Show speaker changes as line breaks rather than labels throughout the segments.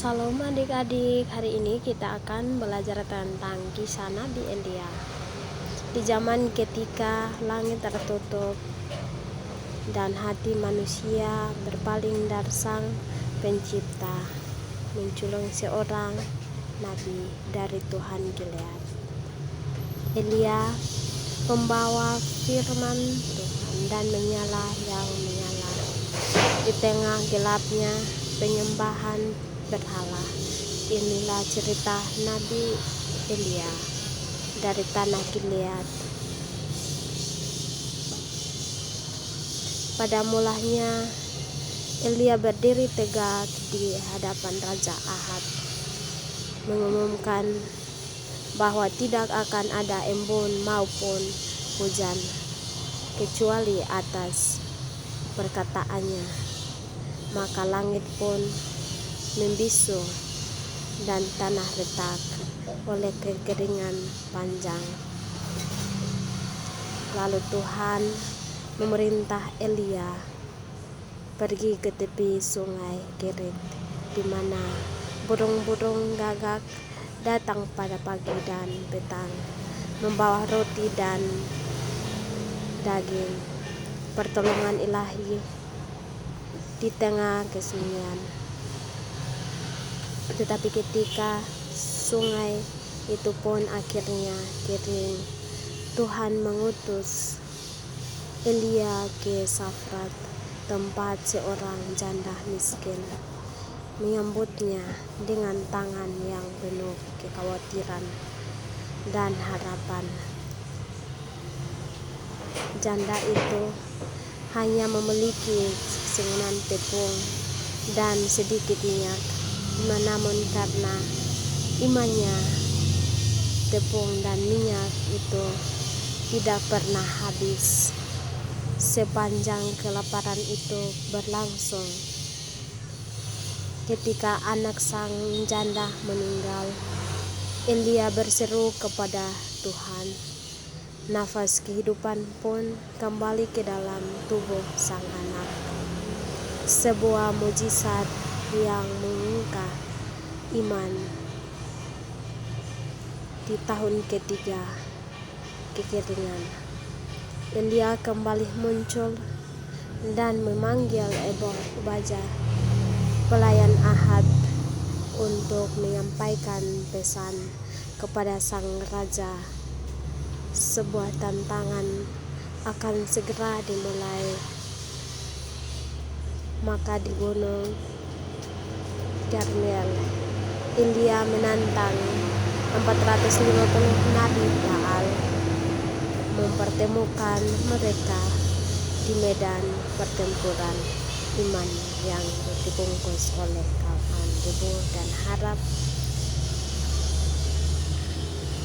Salam adik-adik, hari ini kita akan belajar tentang kisah Nabi Elia. Di zaman ketika langit tertutup dan hati manusia berpaling dari Sang Pencipta, muncul seorang nabi dari Tuhan Gilead. Elia membawa firman Tuhan dan menyala di tengah gelapnya penyembahan berhala. Inilah cerita Nabi Elia dari tanah Gilead. Pada mulanya Elia berdiri tegak di hadapan Raja Ahab, mengumumkan bahwa tidak akan ada embun maupun hujan kecuali atas perkataannya. Maka langit pun membisu dan tanah retak oleh kekeringan panjang. Lalu Tuhan memerintah Elia pergi ke tepi sungai Kerit, di mana burung-burung gagak datang pada pagi dan petang, membawa roti dan daging. Pertolongan ilahi di tengah kesunyian. Tetapi ketika sungai itu pun akhirnya kering, Tuhan mengutus Elia ke Sarfat, tempat seorang janda miskin, menyambutnya dengan tangan yang penuh kekhawatiran dan harapan. Janda itu hanya memiliki sengunan tepung dan sedikit minyak, namun karena imannya, tepung dan minyak itu tidak pernah habis. Sepanjang kelaparan itu berlangsung, ketika anak sang janda meninggal, Elia berseru kepada Tuhan. Nafas kehidupan pun kembali ke dalam tubuh sang anak. Sebuah mujizat yang mengungkap iman. Di tahun ketiga kekeringan, Elia kembali muncul dan memanggil Obadya, pelayan Ahab, untuk menyampaikan pesan kepada sang raja. Sebuah tantangan akan segera dimulai. Maka di gunung Karmel, Elia menantang 450 nabi Baal, mempertemukan mereka di medan pertempuran iman yang dibungkus oleh kawan debu dan harap.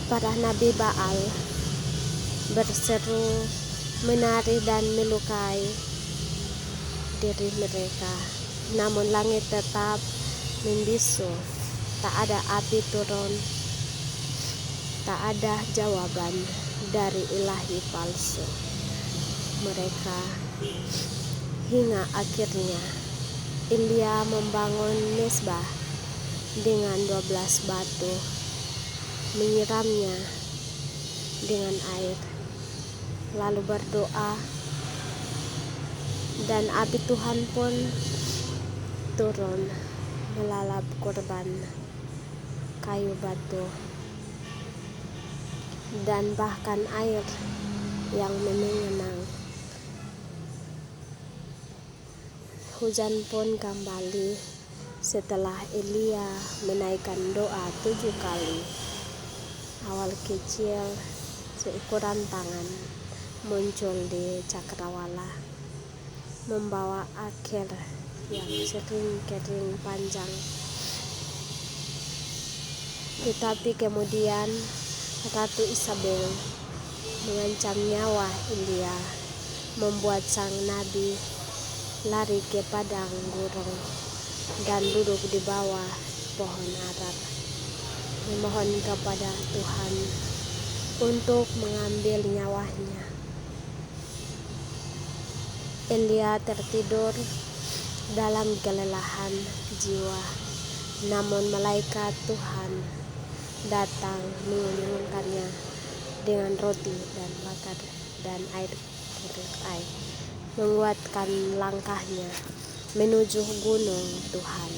Para nabi Baal berseru, menari dan melukai diri mereka, namun langit tetap membisu. Tak ada api turun, tak ada jawaban dari ilahi palsu mereka. Hingga akhirnya Elia membangun mezbah dengan 12 batu, menyiramnya dengan air, lalu berdoa, dan api Tuhan pun turun melalap korban kayu batu dan bahkan air yang mengenang. Hujan pun kembali setelah Elia menaikkan doa 7 kali. Awal kecil seukuran tangan muncul di cakrawala, membawa akhir yang sering kering panjang. Tetapi kemudian Ratu Isabel mengancam nyawa Elia, membuat sang nabi lari ke padang gurun dan duduk di bawah pohon ara, memohon kepada Tuhan untuk mengambil nyawanya. Elia tertidur dalam kelelahan jiwa Namun malaikat Tuhan datang mengunjungkannya dengan roti dan bakar dan air kerukai, menguatkan langkahnya menuju gunung Tuhan.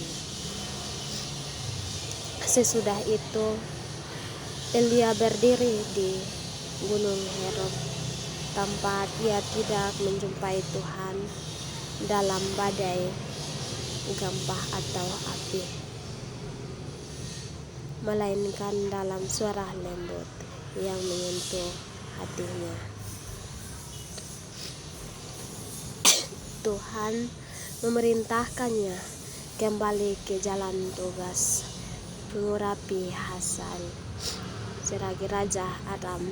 Sesudah itu Elia berdiri di gunung Herod, tempat ia tidak menjumpai Tuhan dalam badai gampah atau api, melainkan dalam suara lembut yang menyentuh hatinya. Tuhan memerintahkannya kembali ke jalan tugas, mengurapi Hazael sebagai raja Aram,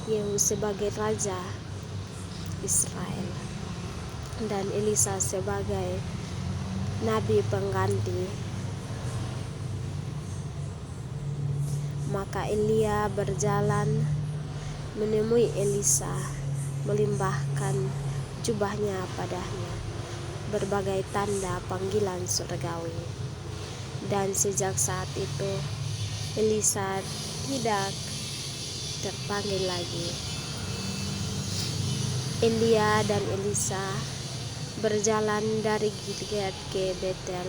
Yehu sebagai raja Israel, dan Elisa sebagai nabi pengganti. Maka Elia berjalan menemui Elisa, melimpahkan jubahnya padanya, berbagai tanda panggilan surgawi. Dan sejak saat itu Elisa tidak terpanggil lagi. Elia dan Elisa berjalan dari Gilgal ke Betel,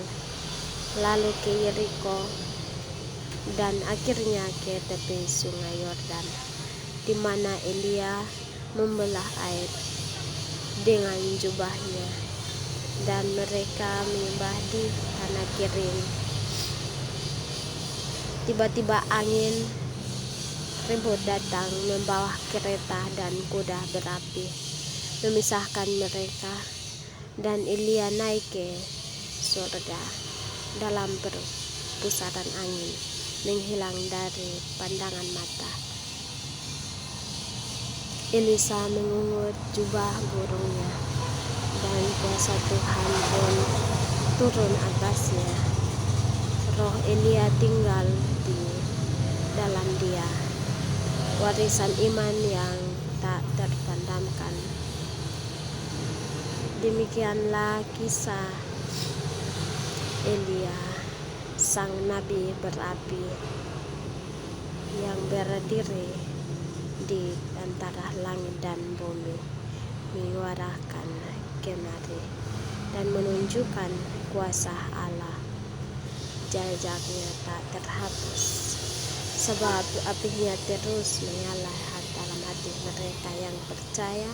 lalu ke Yeriko, dan akhirnya ke tepi sungai Yordan, di mana Elia membelah air dengan jubahnya, dan mereka menyembah di tanah kering. Tiba-tiba angin ribut datang membawa kereta dan kuda berapi, memisahkan mereka, dan Elia naik ke surga dalam pusaran angin, menghilang dari pandangan mata. Elisa mengungut jubah burungnya, dan kuasa Tuhan pun turun atasnya. Roh Elia tinggal di dalam dia, warisan iman yang tak terpadamkan. Demikianlah kisah Elia, sang nabi berapi, yang berdiri di antara langit dan bumi, menyuarakan kemari dan menunjukkan kuasa Allah. Jejaknya tak terhapus, sebab apinya terus menyala dalam hati mereka yang percaya.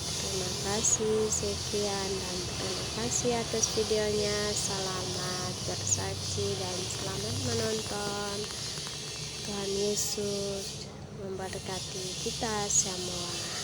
Terima kasih, sekian, dan terima kasih atas videonya. Selamat bersaksi dan selamat menonton. Tuhan Yesus memberkati kita semua.